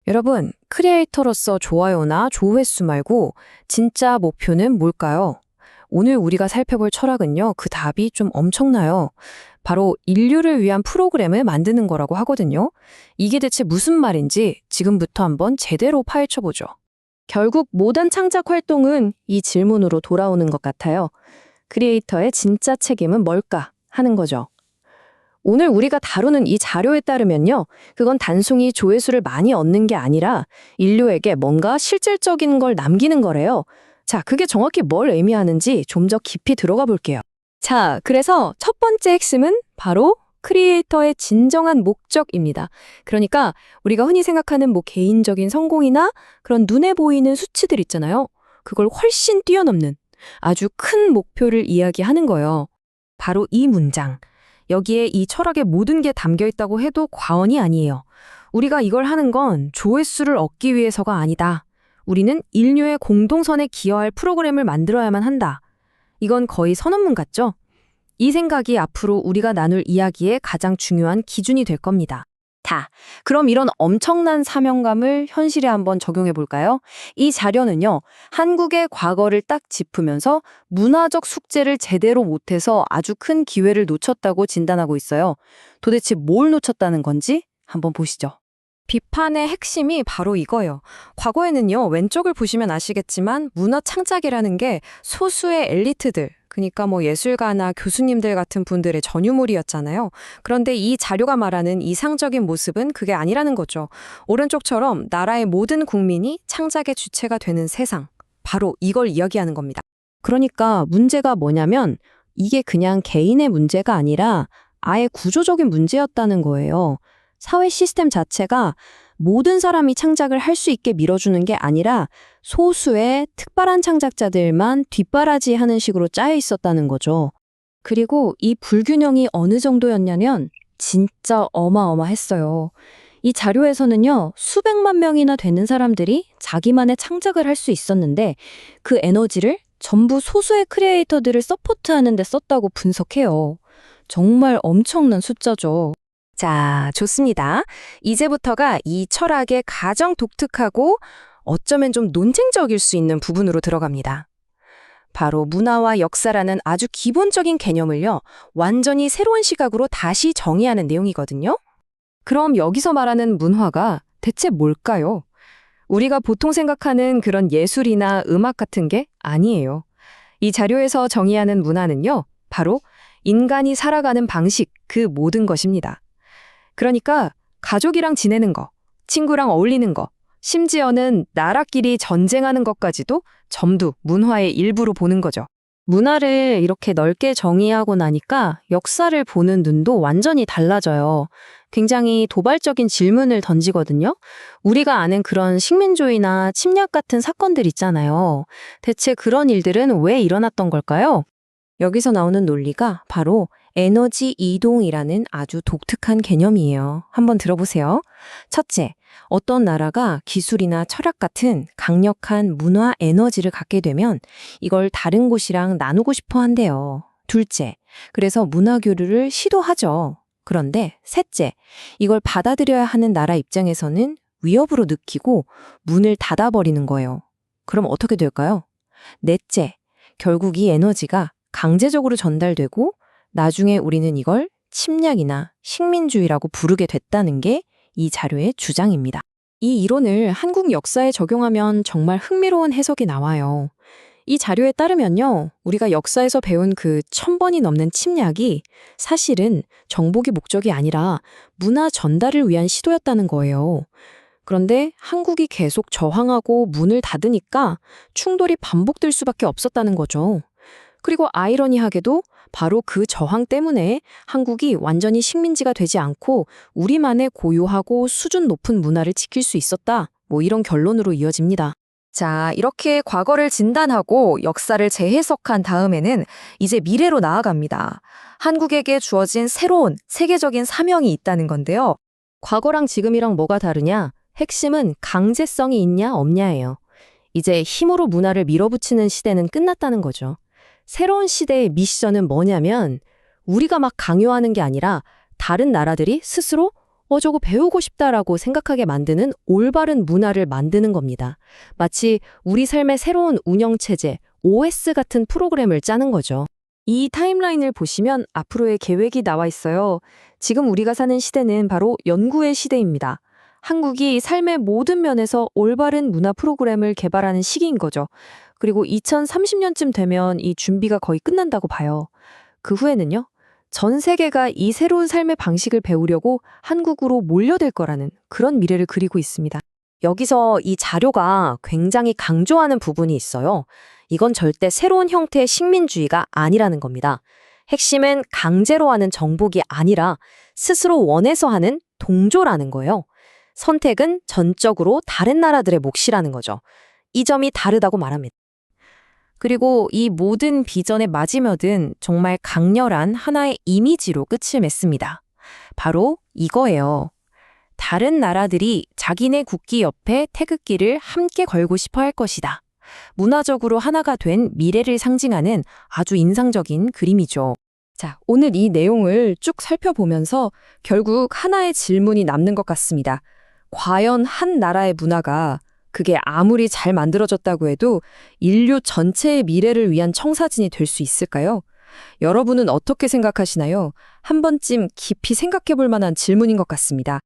여러분, 크리에이터로서 좋아요나 조회수 말고 진짜 목표는 뭘까요? 오늘 우리가 살펴볼 철학은요, 그 답이 좀 엄청나요. 바로 인류를 위한 프로그램을 만드는 거라고 하거든요. 이게 대체 무슨 말인지 지금부터 한번 제대로 파헤쳐보죠. 결국 모든 창작 활동은 이 질문으로 돌아오는 것 같아요. 크리에이터의 진짜 책임은 뭘까 하는 거죠. 오늘 우리가 다루는 이 자료에 따르면요. 그건 단순히 조회수를 많이 얻는 게 아니라 인류에게 뭔가 실질적인 걸 남기는 거래요. 자, 그게 정확히 뭘 의미하는지 좀 더 깊이 들어가 볼게요. 자, 그래서 첫 번째 핵심은 바로 크리에이터의 진정한 목적입니다. 그러니까 우리가 흔히 생각하는 개인적인 성공이나 그런 눈에 보이는 수치들 있잖아요. 그걸 훨씬 뛰어넘는 아주 큰 목표를 이야기하는 거예요. 바로 이 문장. 여기에 이 철학의 모든 게 담겨 있다고 해도 과언이 아니에요. 우리가 이걸 하는 건 조회수를 얻기 위해서가 아니다. 우리는 인류의 공동선에 기여할 프로그램을 만들어야만 한다. 이건 거의 선언문 같죠? 이 생각이 앞으로 우리가 나눌 이야기의 가장 중요한 기준이 될 겁니다. 그럼 이런 엄청난 사명감을 현실에 한번 적용해 볼까요? 이 자료는요, 한국의 과거를 딱 짚으면서 문화적 숙제를 제대로 못해서 아주 큰 기회를 놓쳤다고 진단하고 있어요. 도대체 뭘 놓쳤다는 건지 한번 보시죠. 비판의 핵심이 바로 이거예요. 과거에는요, 왼쪽을 보시면 아시겠지만 문화 창작이라는 게 소수의 엘리트들, 그러니까 예술가나 교수님들 같은 분들의 전유물이었잖아요. 그런데 이 자료가 말하는 이상적인 모습은 그게 아니라는 거죠. 오른쪽처럼 나라의 모든 국민이 창작의 주체가 되는 세상, 바로 이걸 이야기하는 겁니다. 그러니까 문제가 뭐냐면 이게 그냥 개인의 문제가 아니라 아예 구조적인 문제였다는 거예요. 사회 시스템 자체가 모든 사람이 창작을 할 수 있게 밀어주는 게 아니라 소수의 특별한 창작자들만 뒷바라지하는 식으로 짜여 있었다는 거죠. 그리고 이 불균형이 어느 정도였냐면 진짜 어마어마했어요. 이 자료에서는요, 수백만 명이나 되는 사람들이 자기만의 창작을 할 수 있었는데 그 에너지를 전부 소수의 크리에이터들을 서포트하는 데 썼다고 분석해요. 정말 엄청난 숫자죠. 자, 좋습니다. 이제부터가 이 철학의 가장 독특하고 어쩌면 좀 논쟁적일 수 있는 부분으로 들어갑니다. 바로 문화와 역사라는 아주 기본적인 개념을요, 완전히 새로운 시각으로 다시 정의하는 내용이거든요. 그럼 여기서 말하는 문화가 대체 뭘까요? 우리가 보통 생각하는 그런 예술이나 음악 같은 게 아니에요. 이 자료에서 정의하는 문화는요, 바로 인간이 살아가는 방식, 그 모든 것입니다. 그러니까 가족이랑 지내는 거, 친구랑 어울리는 거, 심지어는 나라끼리 전쟁하는 것까지도 전부 문화의 일부로 보는 거죠. 문화를 이렇게 넓게 정의하고 나니까 역사를 보는 눈도 완전히 달라져요. 굉장히 도발적인 질문을 던지거든요. 우리가 아는 그런 식민조이나 침략 같은 사건들 있잖아요. 대체 그런 일들은 왜 일어났던 걸까요? 여기서 나오는 논리가 바로 에너지 이동이라는 아주 독특한 개념이에요. 한번 들어보세요. 첫째, 어떤 나라가 기술이나 철학 같은 강력한 문화 에너지를 갖게 되면 이걸 다른 곳이랑 나누고 싶어 한대요. 둘째, 그래서 문화 교류를 시도하죠. 그런데 셋째, 이걸 받아들여야 하는 나라 입장에서는 위협으로 느끼고 문을 닫아버리는 거예요. 그럼 어떻게 될까요? 넷째, 결국 이 에너지가 강제적으로 전달되고 나중에 우리는 이걸 침략이나 식민주의라고 부르게 됐다는 게 이 자료의 주장입니다. 이 이론을 한국 역사에 적용하면 정말 흥미로운 해석이 나와요. 이 자료에 따르면요, 우리가 역사에서 배운 그 1000번이 넘는 침략이 사실은 정복의 목적이 아니라 문화 전달을 위한 시도였다는 거예요. 그런데 한국이 계속 저항하고 문을 닫으니까 충돌이 반복될 수밖에 없었다는 거죠. 그리고 아이러니하게도 바로 그 저항 때문에 한국이 완전히 식민지가 되지 않고 우리만의 고유하고 수준 높은 문화를 지킬 수 있었다. 이런 결론으로 이어집니다. 자, 이렇게 과거를 진단하고 역사를 재해석한 다음에는 이제 미래로 나아갑니다. 한국에게 주어진 새로운 세계적인 사명이 있다는 건데요. 과거랑 지금이랑 뭐가 다르냐? 핵심은 강제성이 있냐 없냐예요. 이제 힘으로 문화를 밀어붙이는 시대는 끝났다는 거죠. 새로운 시대의 미션은 뭐냐면 우리가 막 강요하는 게 아니라 다른 나라들이 스스로 저거 배우고 싶다라고 생각하게 만드는 올바른 문화를 만드는 겁니다. 마치 우리 삶의 새로운 운영체제, OS 같은 프로그램을 짜는 거죠. 이 타임라인을 보시면 앞으로의 계획이 나와 있어요. 지금 우리가 사는 시대는 바로 연구의 시대입니다. 한국이 삶의 모든 면에서 올바른 문화 프로그램을 개발하는 시기인 거죠. 그리고 2030년쯤 되면 이 준비가 거의 끝난다고 봐요. 그 후에는요, 전 세계가 이 새로운 삶의 방식을 배우려고 한국으로 몰려들 거라는 그런 미래를 그리고 있습니다. 여기서 이 자료가 굉장히 강조하는 부분이 있어요. 이건 절대 새로운 형태의 식민주의가 아니라는 겁니다. 핵심은 강제로 하는 정복이 아니라 스스로 원해서 하는 동조라는 거예요. 선택은 전적으로 다른 나라들의 몫이라는 거죠. 이 점이 다르다고 말합니다. 그리고 이 모든 비전의 마지막은 정말 강렬한 하나의 이미지로 끝을 맺습니다. 바로 이거예요. 다른 나라들이 자기네 국기 옆에 태극기를 함께 걸고 싶어 할 것이다. 문화적으로 하나가 된 미래를 상징하는 아주 인상적인 그림이죠. 자, 오늘 이 내용을 쭉 살펴보면서 결국 하나의 질문이 남는 것 같습니다. 과연 한 나라의 문화가 그게 아무리 잘 만들어졌다고 해도 인류 전체의 미래를 위한 청사진이 될 수 있을까요? 여러분은 어떻게 생각하시나요? 한 번쯤 깊이 생각해 볼 만한 질문인 것 같습니다.